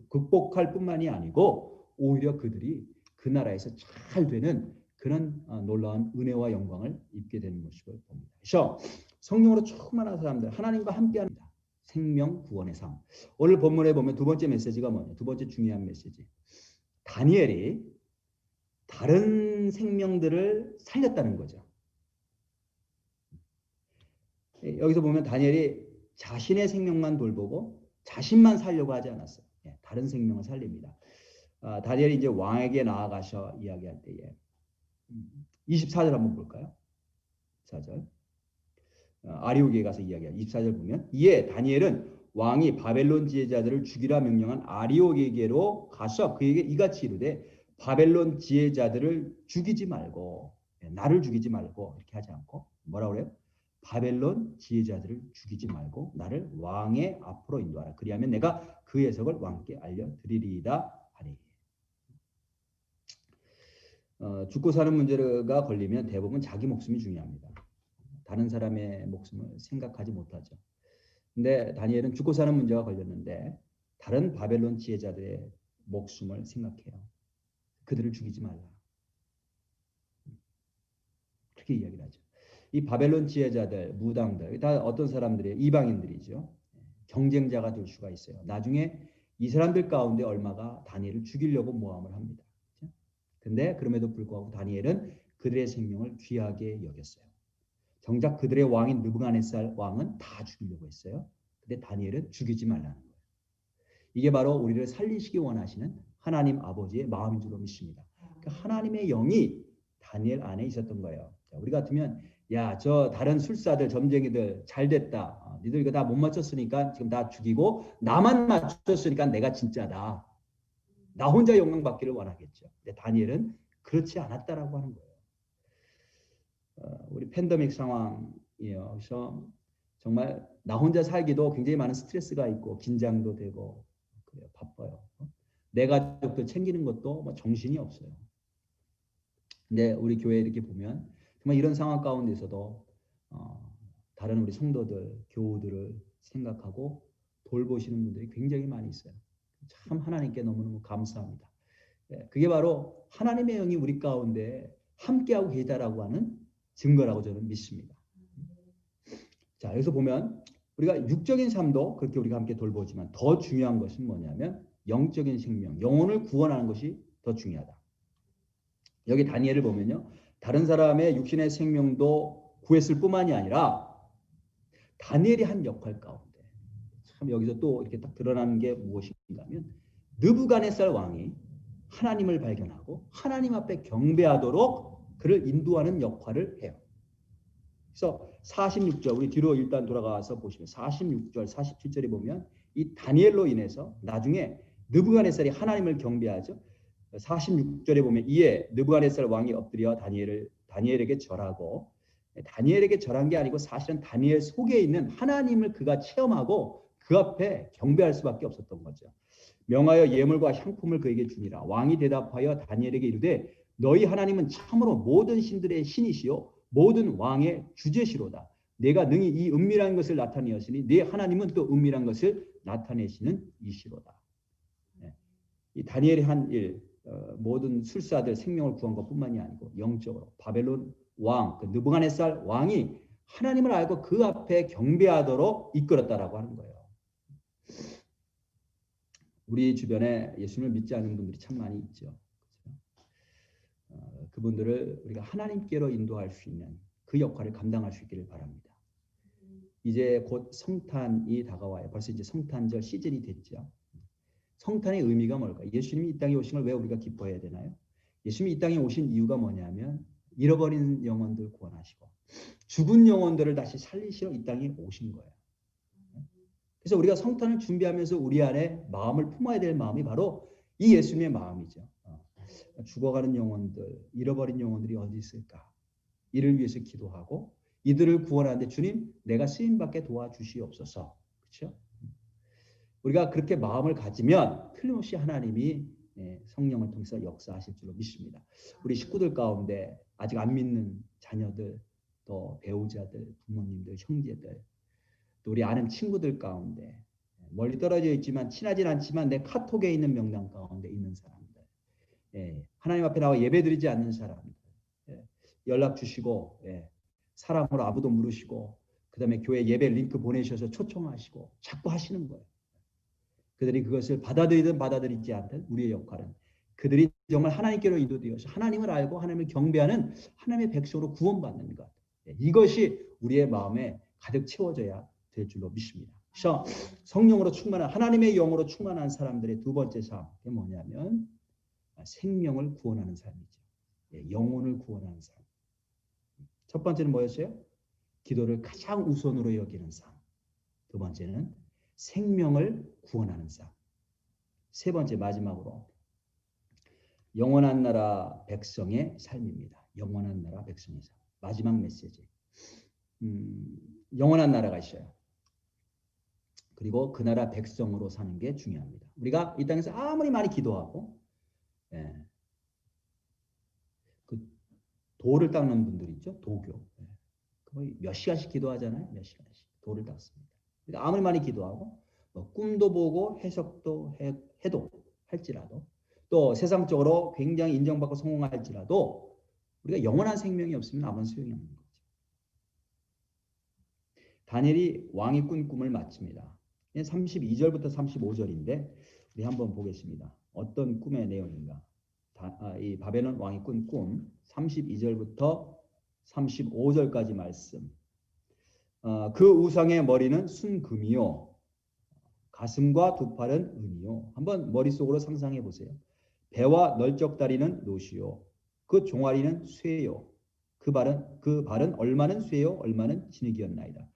극복할 뿐만이 아니고 오히려 그들이 그 나라에서 잘 되는 그런 놀라운 은혜와 영광을 입게 되는 모습을 봅니다. 그래서 성령으로 충만한 사람들 하나님과 함께합니다. 생명 구원의 삶. 오늘 본문에 보면 두 번째 메시지가 뭐냐? 두 번째 중요한 메시지. 다니엘이 다른 생명들을 살렸다는 거죠. 여기서 보면 다니엘이 자신의 생명만 돌보고 자신만 살려고 하지 않았어요. 다른 생명을 살립니다. 다니엘이 이제 왕에게 나아가셔 이야기할 때에 24절 한번 볼까요? 24절. 아리오기에 가서 이야기해요. 24절 보면 이에 다니엘은 왕이 바벨론 지혜자들을 죽이라 명령한 아리오기에게로 가서 그에게 이같이 이르되 바벨론 지혜자들을 죽이지 말고 나를 죽이지 말고 이렇게 하지 않고 뭐라고 그래요? 바벨론 지혜자들을 죽이지 말고 나를 왕의 앞으로 인도하라. 그리하면 내가 그 해석을 왕께 알려드리리이다 하니. 죽고 사는 문제가 걸리면 대부분 자기 목숨이 중요합니다. 다른 사람의 목숨을 생각하지 못하죠. 근데 다니엘은 죽고 사는 문제가 걸렸는데 다른 바벨론 지혜자들의 목숨을 생각해요. 그들을 죽이지 말라. 그렇게 이야기를 하죠. 이 바벨론 지혜자들, 무당들, 다 어떤 사람들이에요? 이방인들이죠. 경쟁자가 될 수가 있어요. 나중에 이 사람들 가운데 얼마가 다니엘을 죽이려고 모함을 합니다. 근데 그럼에도 불구하고 다니엘은 그들의 생명을 귀하게 여겼어요. 정작 그들의 왕인 느부갓네살 왕은 다 죽이려고 했어요. 근데 다니엘은 죽이지 말라는 거예요. 이게 바로 우리를 살리시기 원하시는 하나님 아버지의 마음인 줄로 믿습니다. 그러니까 하나님의 영이 다니엘 안에 있었던 거예요. 우리 같으면 야, 저 다른 술사들, 점쟁이들 잘 됐다. 니들 이거 다 못 맞췄으니까 지금 다 죽이고 나만 맞췄으니까 내가 진짜다. 나 혼자 영광 받기를 원하겠죠. 근데 다니엘은 그렇지 않았다라고 하는 거예요. 우리 팬데믹 상황 그래서 정말 나 혼자 살기도 굉장히 많은 스트레스가 있고 긴장도 되고 그래요. 바빠요. 내 가족들 챙기는 것도 뭐 정신이 없어요. 근데 우리 교회 이렇게 보면 정말 이런 상황 가운데서도 다른 우리 성도들, 교우들을 생각하고 돌보시는 분들이 굉장히 많이 있어요. 참 하나님께 너무너무 감사합니다. 그게 바로 하나님의 영이 우리 가운데 함께하고 계시다라고 하는 증거라고 저는 믿습니다. 자, 여기서 보면 우리가 육적인 삶도 그렇게 우리가 함께 돌보지만 더 중요한 것은 뭐냐면 영적인 생명, 영혼을 구원하는 것이 더 중요하다. 여기 다니엘을 보면요. 다른 사람의 육신의 생명도 구했을 뿐만이 아니라 다니엘이 한 역할 가운데 참 여기서 또 이렇게 딱 드러나는 게 무엇인가 하면 느부갓네살 왕이 하나님을 발견하고 하나님 앞에 경배하도록 그를 인도하는 역할을 해요. 그래서 46절 우리 뒤로 일단 돌아가서 보시면 46절 47절에 보면 이 다니엘로 인해서 나중에 느부갓네살이 하나님을 경배하죠. 46절에 보면 이에 느부갓네살 왕이 엎드려 다니엘에게 절하고 다니엘에게 절한 게 아니고 사실은 다니엘 속에 있는 하나님을 그가 체험하고 그 앞에 경배할 수밖에 없었던 거죠. 명하여 예물과 향품을 그에게 주니라. 왕이 대답하여 다니엘에게 이르되 너희 하나님은 참으로 모든 신들의 신이시요 모든 왕의 주제시로다. 내가 능히 이 은밀한 것을 나타내었으니 네 하나님은 또 은밀한 것을 나타내시는 이시로다. 이 다니엘이 한 일, 모든 술사들 생명을 구한 것뿐만이 아니고 영적으로 바벨론 왕, 그 느부갓네살 왕이 하나님을 알고 그 앞에 경배하도록 이끌었다라고 하는 거예요. 우리 주변에 예수님을 믿지 않는 분들이 참 많이 있죠. 그분들을 우리가 하나님께로 인도할 수 있는 그 역할을 감당할 수 있기를 바랍니다. 이제 곧 성탄이 다가와요. 벌써 이제 성탄절 시즌이 됐죠. 성탄의 의미가 뭘까요? 예수님이 이 땅에 오신 걸 왜 우리가 기뻐해야 되나요? 예수님이 이 땅에 오신 이유가 뭐냐면 잃어버린 영혼들 구원하시고 죽은 영혼들을 다시 살리시러 이 땅에 오신 거예요. 그래서 우리가 성탄을 준비하면서 우리 안에 마음을 품어야 될 마음이 바로 이 예수님의 마음이죠. 죽어가는 영혼들, 잃어버린 영혼들이 어디 있을까? 이를 위해서 기도하고 이들을 구원하는데 주님 내가 쓰임받게 도와주시옵소서. 그렇죠? 우리가 그렇게 마음을 가지면 틀림없이 하나님이 성령을 통해서 역사하실 줄로 믿습니다. 우리 식구들 가운데 아직 안 믿는 자녀들, 또 배우자들, 부모님들, 형제들, 또 우리 아는 친구들 가운데 멀리 떨어져 있지만 친하진 않지만 내 카톡에 있는 명단 가운데 있는 사람들, 하나님 앞에 나와 예배드리지 않는 사람들, 연락 주시고 사람으로 아무도 물으시고 그 다음에 교회 예배 링크 보내셔서 초청하시고 자꾸 하시는 거예요. 그들이 그것을 받아들이든 받아들이지 않든 우리의 역할은 그들이 정말 하나님께로 인도되어서 하나님을 알고 하나님을 경배하는 하나님의 백성으로 구원받는 것. 이것이 우리의 마음에 가득 채워져야 될 줄로 믿습니다. 그래서 성령으로 충만한 하나님의 영으로 충만한 사람들의 두 번째 삶이 뭐냐면 생명을 구원하는 삶이죠. 영혼을 구원하는 삶. 첫 번째는 뭐였어요? 기도를 가장 우선으로 여기는 삶. 두 번째는 생명을 구원하는 삶. 세 번째 마지막으로 영원한 나라 백성의 삶입니다. 영원한 나라 백성의 삶. 마지막 메시지. 영원한 나라가 있어요. 그리고 그 나라 백성으로 사는 게 중요합니다. 우리가 이 땅에서 아무리 많이 기도하고 그 돌을 닦는 분들 있죠. 도교. 거의 몇 시간씩 기도하잖아요. 몇 시간씩 돌을 닦습니다. 그러니까 아무리 많이 기도하고 꿈도 보고 해석도 해도 할지라도 또 세상적으로 굉장히 인정받고 성공할지라도 우리가 영원한 생명이 없으면 아무런 소용이 없는 거죠. 다니엘이 왕이 꾼 꿈을 마칩니다. 32절부터 35절인데 우리 한번 보겠습니다. 어떤 꿈의 내용인가? 이 바벨론 왕이 꾼 꿈 32절부터 35절까지 말씀. 그 우상의 머리는 순금이요 가슴과 두 팔은 은이요. 한번 머릿속으로 상상해 보세요. 배와 널쩍다리는 노시요 그 종아리는 쇠요 그 발은 얼마는 쇠요 얼마는 진흙이었나이다.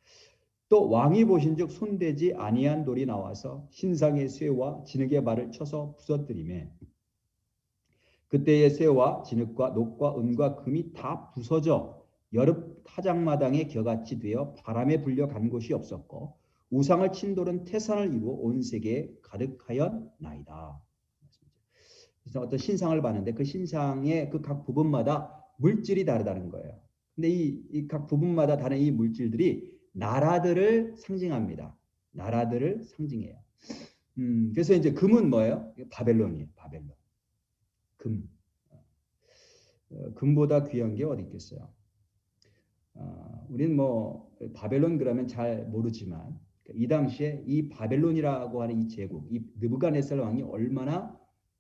또 왕이 보신즉 손대지 아니한 돌이 나와서 신상의 쇠와 진흙의 발을 쳐서 부서뜨리매 그때의 쇠와 진흙과 녹과 은과 금이 다 부서져 여름 타작마당에 겨같이 되어 바람에 불려 간 곳이 없었고 우상을 친 돌은 태산을 이루어 온 세계에 가득하였나이다. 그래서 어떤 신상을 봤는데 그 신상의 그 각 부분마다 물질이 다르다는 거예요. 근데 이 각 부분마다 다른 이 물질들이 나라들을 상징합니다. 나라들을 상징해요. 그래서 이제 금은 뭐예요? 바벨론이에요. 바벨론. 금. 금보다 귀한 게 어디 있겠어요? 우리는 뭐 바벨론 그러면 잘 모르지만 이 당시에 이 바벨론이라고 하는 이 제국, 이 느부갓네살 왕이 얼마나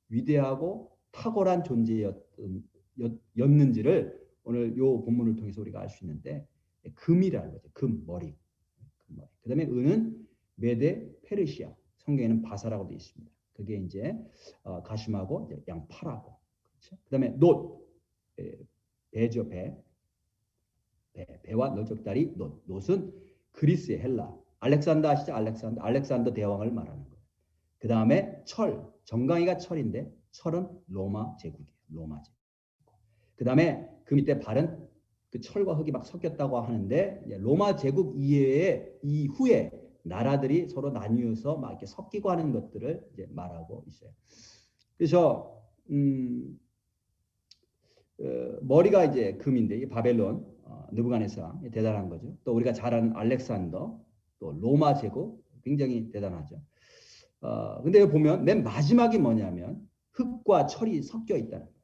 위대하고 탁월한 존재였는지를 오늘 요 본문을 통해서 우리가 알 수 있는데 금이라는 거죠. 금, 머리. 그다음에 은은 메데, 페르시아. 성경에는 바사라고 되어 있습니다. 그게 이제 가심하고 양파라고. 그렇죠? 그다음에 놋, 배죠, 배. 배와 너적다리 놋. 놋은 그리스의 헬라. 알렉산더 아시죠? 알렉산더 대왕을 말하는 거예요. 그 다음에 철. 정강이가 철인데 철은 로마 제국이에요. 로마 제국. 그 다음에 그 밑에 발은 그 철과 흙이 막 섞였다고 하는데 로마 제국 이후에 나라들이 서로 나뉘어서 막 이렇게 섞이고 하는 것들을 이제 말하고 있어요. 그래서 머리가 이제 금인데 이 바벨론, 느부갓네살 대단한 거죠. 또 우리가 잘 아는 알렉산더, 또 로마 제국 굉장히 대단하죠. 근데 여기 보면 맨 마지막이 뭐냐면 흙과 철이 섞여 있다는 거예요.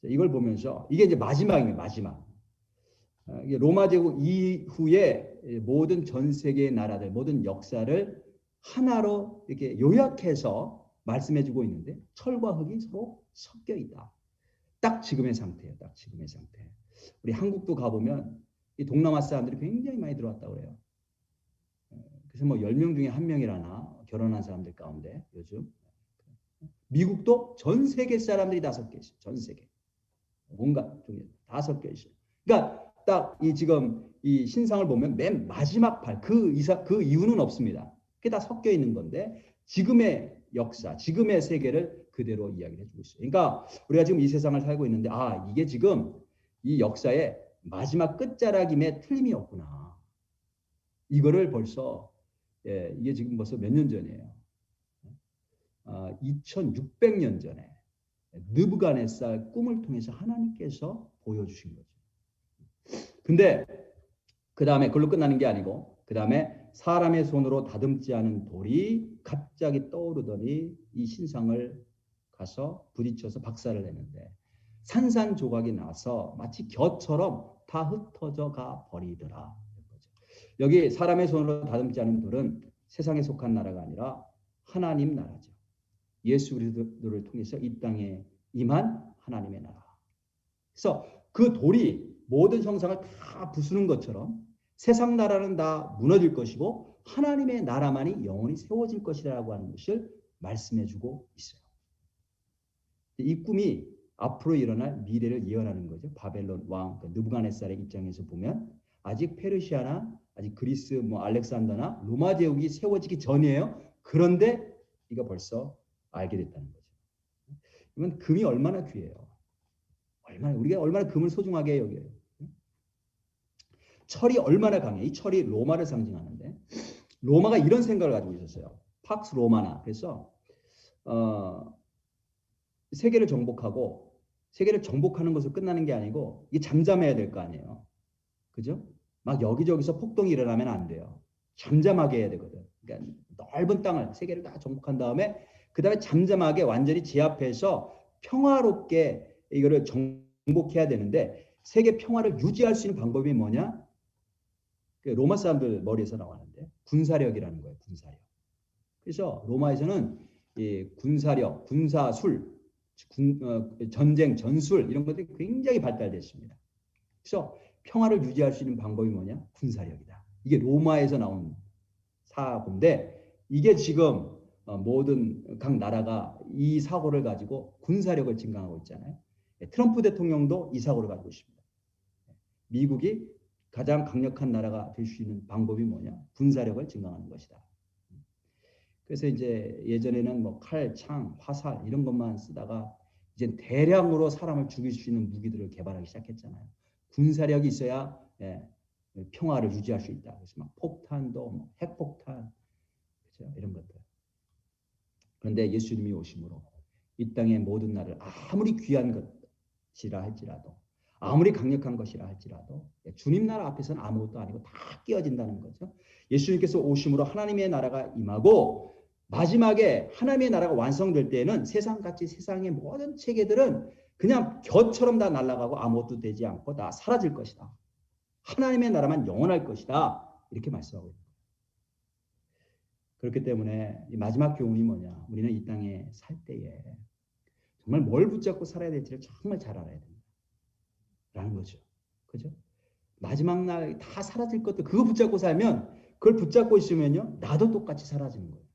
이걸 보면서 이게 이제 마지막입니다. 마지막. 이게 로마 제국 이후에 모든 전 세계의 나라들, 모든 역사를 하나로 이렇게 요약해서 말씀해주고 있는데 철과 흙이 서로 섞여 있다. 딱 지금의 상태예요. 딱 지금의 상태. 우리 한국도 가보면 이 동남아 사람들이 굉장히 많이 들어왔다고 그래요. 그래서 뭐 10명 중에 1명이라나 결혼한 사람들 가운데 요즘. 미국도 전 세계 사람들이 다 섞여 있어요. 전 세계. 온갖 종류 다 섞여 있어요. 그러니까 딱 이 지금 이 신상을 보면 맨 마지막 발 그 이유는 없습니다. 그게 다 섞여 있는 건데 지금의 역사, 지금의 세계를 그대로 이야기를 해주고 있어요. 그러니까 우리가 지금 이 세상을 살고 있는데 이게 지금 이 역사의 마지막 끝자락임에 틀림이 없구나. 이거를 벌써 이게 지금 벌써 몇 년 전이에요. 2600년 전에 느부갓네살 꿈을 통해서 하나님께서 보여주신 거죠. 근데 그 다음에 그걸로 끝나는 게 아니고 그 다음에 사람의 손으로 다듬지 않은 돌이 갑자기 떠오르더니 이 신상을 가서 부딪혀서 박살을 내는데 산산조각이 나서 마치 겨처럼 다 흩어져 가 버리더라. 여기 사람의 손으로 다듬지 않은 돌은 세상에 속한 나라가 아니라 하나님 나라죠. 예수 그리스도를 통해서 이 땅에 임한 하나님의 나라. 그래서 그 돌이 모든 형상을 다 부수는 것처럼 세상 나라는 다 무너질 것이고 하나님의 나라만이 영원히 세워질 것이라고 하는 것을 말씀해주고 있어요. 이 꿈이 앞으로 일어날 미래를 예언하는 거죠. 바벨론 왕 느부갓네살의 입장에서 보면 아직 페르시아나 아직 그리스 뭐 알렉산더나 로마 제국이 세워지기 전이에요. 그런데 이거 벌써 알게 됐다는 거죠. 그러면 금이 얼마나 귀해요. 우리가 얼마나 금을 소중하게 여겨요. 철이 얼마나 강해. 이 철이 로마를 상징하는데 로마가 이런 생각을 가지고 있었어요. 팍스 로마나. 그래서 세계를 정복하고 세계를 정복하는 것으로 끝나는 게 아니고 이게 잠잠해야 될 거 아니에요. 그죠? 막 여기저기서 폭동이 일어나면 안 돼요. 잠잠하게 해야 되거든. 그러니까 넓은 땅을 세계를 다 정복한 다음에 그 다음에 잠잠하게 완전히 제압해서 평화롭게 이거를 정복해야 되는데 세계 평화를 유지할 수 있는 방법이 뭐냐? 로마 사람들 머리에서 나왔는데 군사력이라는 거예요. 군사력. 그래서 로마에서는 이 군사력, 군사술, 전쟁, 전술 이런 것들이 굉장히 발달됐습니다. 그래서 평화를 유지할 수 있는 방법이 뭐냐? 군사력이다. 이게 로마에서 나온 사고인데 이게 지금 모든 각 나라가 이 사고를 가지고 군사력을 증강하고 있잖아요. 트럼프 대통령도 이 사고를 가지고 있습니다. 미국이 가장 강력한 나라가 될 수 있는 방법이 뭐냐? 군사력을 증강하는 것이다. 그래서 이제 예전에는 뭐 칼, 창, 화살 이런 것만 쓰다가 이제 대량으로 사람을 죽일 수 있는 무기들을 개발하기 시작했잖아요. 군사력이 있어야 평화를 유지할 수 있다. 그래서 막 폭탄도 뭐 핵폭탄 그렇죠? 이런 것들. 그런데 예수님이 오심으로 이 땅의 모든 나를 아무리 귀한 것이라 할지라도 아무리 강력한 것이라 할지라도 주님 나라 앞에서는 아무것도 아니고 다 깨어진다는 거죠. 예수님께서 오심으로 하나님의 나라가 임하고 마지막에 하나님의 나라가 완성될 때에는 세상같이 세상의 모든 체계들은 그냥 겨처럼 다 날아가고 아무것도 되지 않고 다 사라질 것이다. 하나님의 나라만 영원할 것이다. 이렇게 말씀하고 있습니다. 그렇기 때문에 이 마지막 교훈이 뭐냐? 우리는 이 땅에 살 때에 정말 뭘 붙잡고 살아야 될지를 정말 잘 알아야 된다. 라는 거죠. 그죠? 마지막 날 다 사라질 것도 그거 붙잡고 살면 그걸 붙잡고 있으면요. 나도 똑같이 사라지는 거예요.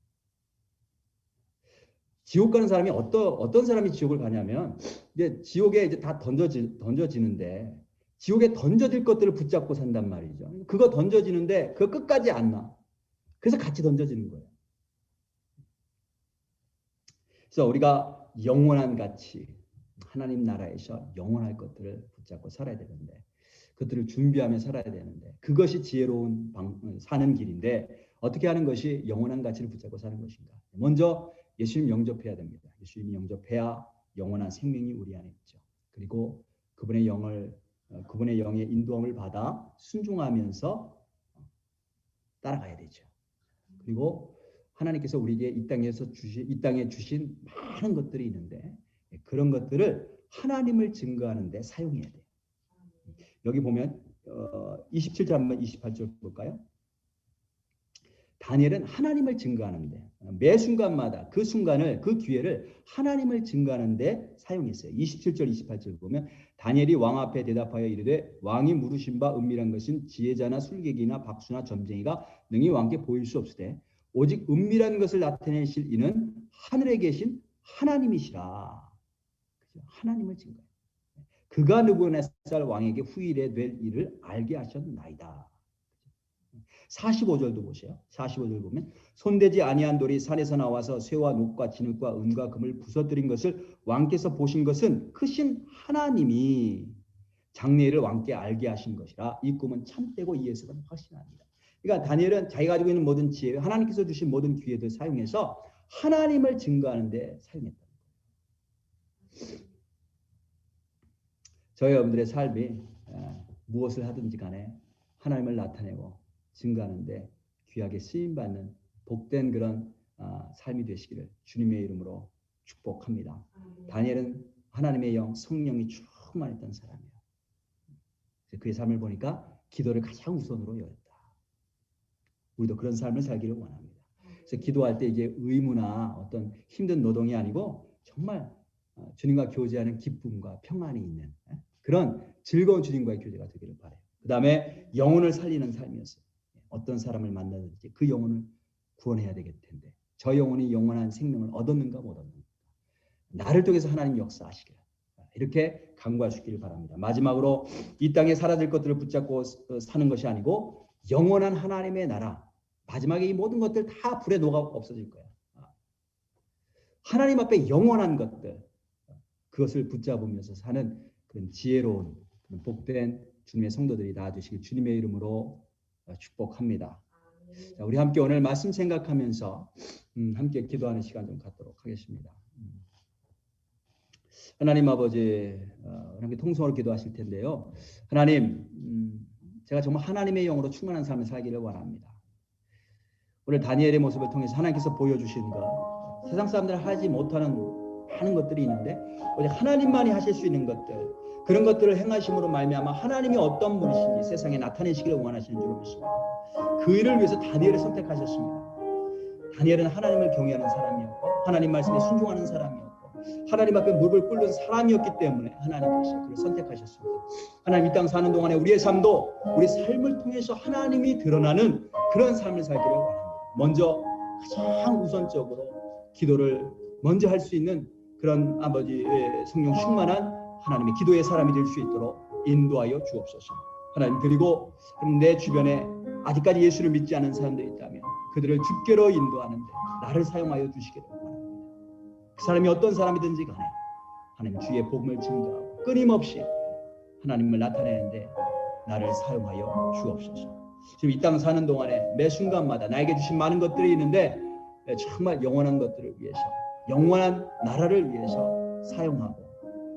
지옥 가는 사람이 어떤 사람이 지옥을 가냐면 이제 지옥에 이제 다 던져지는데 지옥에 던져질 것들을 붙잡고 산단 말이죠. 그거 던져지는데 그거 끝까지 안 나. 그래서 같이 던져지는 거예요. 그래서 우리가 영원한 가치, 하나님 나라에서 영원할 것들을 붙잡고 살아야 되는데 그것들을 준비하며 살아야 되는데 그것이 지혜로운 사는 길인데 어떻게 하는 것이 영원한 가치를 붙잡고 사는 것인가? 먼저 예수님 영접해야 됩니다. 예수님 영접해야 영원한 생명이 우리 안에 있죠. 그리고 그분의 영의 인도함을 받아 순종하면서 따라가야 되죠. 그리고 하나님께서 우리에게 이 땅에 주신 많은 것들이 있는데 그런 것들을 하나님을 증거하는 데 사용해야 돼요. 여기 보면 27절 한번 28절 볼까요? 다니엘은 하나님을 증거하는데 매 순간마다 그 순간을 그 기회를 하나님을 증거하는데 사용했어요. 27절 28절 보면 다니엘이 왕 앞에 대답하여 이르되 왕이 물으신 바 은밀한 것은 지혜자나 술객이나 박수나 점쟁이가 능히 왕께 보일 수 없으되 오직 은밀한 것을 나타내실 이는 하늘에 계신 하나님이시라. 하나님을 증거해요. 그가 느부갓네살 왕에게 후일에 될 일을 알게 하셨나이다. 45절도 보세요. 45절 보면 손대지 아니한 돌이 산에서 나와서 쇠와 녹과 진흙과 은과 금을 부서뜨린 것을 왕께서 보신 것은 크신 하나님이 장래일을 왕께 알게 하신 것이라 이 꿈은 참되고 이 해석은 확신합니다. 그러니까 다니엘은 자기가 가지고 있는 모든 지혜, 하나님께서 주신 모든 기회들 사용해서 하나님을 증거하는 데 사용했다. 저희 여러분들의 삶이 무엇을 하든지 간에 하나님을 나타내고 증거하는데 귀하게 쓰임받는 복된 그런 삶이 되시기를 주님의 이름으로 축복합니다. 다니엘은 하나님의 영, 성령이 충만했던 사람이에요. 그의 삶을 보니까 기도를 가장 우선으로 여겼다. 우리도 그런 삶을 살기를 원합니다. 그래서 기도할 때 이게 의무나 어떤 힘든 노동이 아니고 정말 주님과 교제하는 기쁨과 평안이 있는 그런 즐거운 주님과의 교제가 되기를 바라요. 그 다음에 영혼을 살리는 삶이었어요. 어떤 사람을 만나든지 그 영혼을 구원해야 되겠 텐데 저 영혼이 영원한 생명을 얻었는가 못 얻는가. 나를 통해서 하나님 역사하시기를 이렇게 간구하시기를 바랍니다. 마지막으로 이 땅에 사라질 것들을 붙잡고 사는 것이 아니고 영원한 하나님의 나라. 마지막에 이 모든 것들 다 불에 녹아 없어질 거야. 하나님 앞에 영원한 것들 그것을 붙잡으면서 사는 그런 지혜로운 그런 복된 주님의 성도들이 나와주시길 주님의 이름으로 축복합니다. 자, 우리 함께 오늘 말씀 생각하면서 함께 기도하는 시간 좀 갖도록 하겠습니다. 하나님 아버지 함께 통성으로 기도하실 텐데요. 하나님 제가 정말 하나님의 영으로 충만한 삶을 살기를 원합니다. 오늘 다니엘의 모습을 통해서 하나님께서 보여주신 것 세상 사람들 하지 못하는 많은 것들이 있는데 오직 하나님만이 하실 수 있는 것들 그런 것들을 행하심으로 말미암아 하나님이 어떤 분이신지 세상에 나타내시기를 원하시는 줄 믿습니다. 그 일을 위해서 다니엘을 선택하셨습니다. 다니엘은 하나님을 경외하는 사람이었고 하나님 말씀에 순종하는 사람이었고 하나님 앞에 무릎을 꿇는 사람이었기 때문에 하나님께서 그를 선택하셨습니다. 하나님 이 땅 사는 동안에 우리의 삶도 우리 삶을 통해서 하나님이 드러나는 그런 삶을 살기를 원합니다. 먼저 가장 우선적으로 기도를 먼저 할 수 있는 그런 아버지의 성령 충만한 하나님의 기도의 사람이 될 수 있도록 인도하여 주옵소서. 하나님 그리고 내 주변에 아직까지 예수를 믿지 않은 사람들이 있다면 그들을 주께로 인도하는데 나를 사용하여 주시기를 원합니다. 그 사람이 어떤 사람이든지 간에 하나님 주의 복음을 증거하고 끊임없이 하나님을 나타내는데 나를 사용하여 주옵소서. 지금 이 땅 사는 동안에 매 순간마다 나에게 주신 많은 것들이 있는데 정말 영원한 것들을 위해서, 영원한 나라를 위해서 사용하고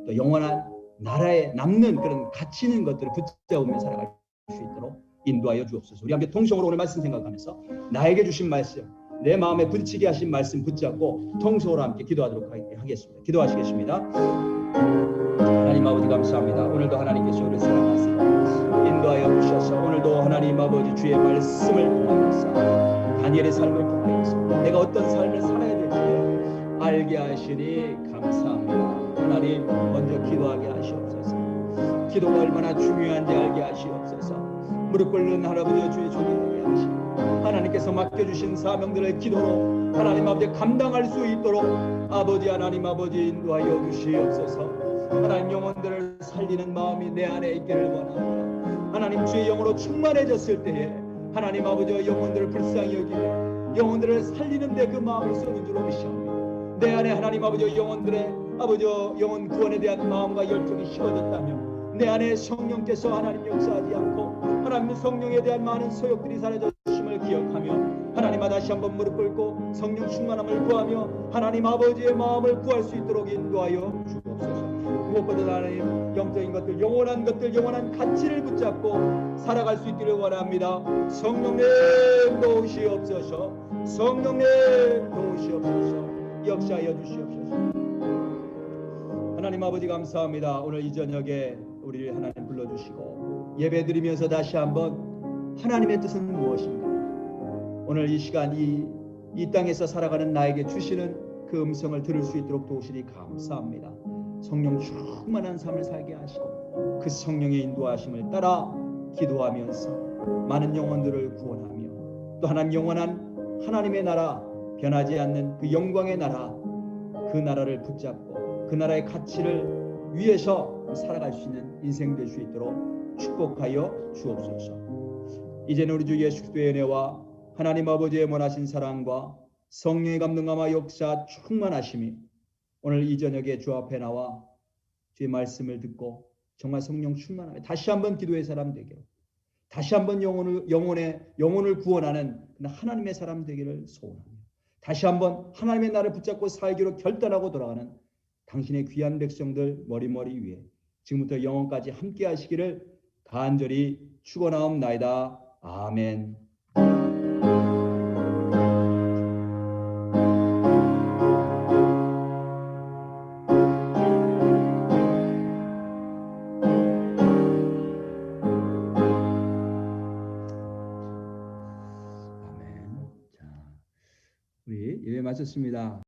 또 영원한 나라에 남는 그런 가치 있는 것들을 붙잡으며 살아갈 수 있도록 인도하여 주옵소서. 우리 함께 통성으로 오늘 말씀 생각하면서 나에게 주신 말씀, 내 마음에 부딪히게 하신 말씀 붙잡고 통성으로 함께 기도하도록 하겠습니다. 기도하시겠습니다. 하나님 아버지 감사합니다. 오늘도 하나님께서 우리를 사랑하시고 인도하여 주셔서 오늘도 하나님 아버지 주의 말씀을 통하여서 다니엘의 삶을 통하여서 내가 어떤 삶을 살아야 될지 알게 하시니 감사합니다. 하나님 먼저 기도하게 하시옵소서. 기도가 얼마나 중요한지 알게 하시옵소서. 무릎 꿇는 할아버지 주의 종이 되게 하시고 하나님께서 맡겨주신 사명들을 기도로 하나님 아버지 감당할 수 있도록 아버지 하나님 아버지 인도하여 주시옵소서. 하나님 영혼들을 살리는 마음이 내 안에 있기를 원합니다. 하나님 주의 영으로 충만해졌을 때에 하나님 아버지와 영혼들을 불쌍히 여기며 영혼들을 살리는데 그 마음을 쏘는 줄로 믿사옵니다. 내 안에 하나님 아버지와 영혼들의 아버지와 영혼 구원에 대한 마음과 열정이 식어졌다면 내 안에 성령께서 하나님 역사하지 않고 하나님 성령에 대한 많은 소욕들이 사라졌음을 기억하며 하나님 다시 한번 무릎 꿇고 성령 충만함을 구하며 하나님 아버지의 마음을 구할 수 있도록 인도하여 주옵소서. 무엇보다 하나님 영적인 것들, 영원한 것들, 영원한 가치를 붙잡고 살아갈 수 있기를 원합니다. 성령님 도우시옵소서. 성령님 도우시옵소서. 역사하여 주시옵소서. 하나님 아버지 감사합니다. 오늘 이 저녁에 우리를 하나님 불러주시고 예배드리면서 다시 한번 하나님의 뜻은 무엇인가, 오늘 이 시간 이 땅에서 살아가는 나에게 주시는 그 음성을 들을 수 있도록 도우시니 감사합니다. 성령 충만한 삶을 살게 하시고 그 성령의 인도하심을 따라 기도하면서 많은 영혼들을 구원하며 또 하나님 영원한 하나님의 나라, 변하지 않는 그 영광의 나라, 그 나라를 붙잡고 그 나라의 가치를 위해서 살아갈 수 있는 인생 될 수 있도록 축복하여 주옵소서. 이제는 우리 주 예수 그리스도의 은혜와 하나님 아버지의 원하신 사랑과 성령의 감동감화 역사 충만하심이 오늘 이 저녁에 주 앞에 나와 주의 말씀을 듣고 정말 성령 충만하게 다시 한번 기도의 사람 되기를, 다시 한번 영혼을 구원하는 하나님의 사람 되기를 소원합니다. 다시 한번 하나님의 나라를 붙잡고 살기로 결단하고 돌아가는 당신의 귀한 백성들 머리머리 위에 지금부터 영원까지 함께 하시기를 간절히 축원하옵나이다. 아멘. 우리 예배 마쳤습니다.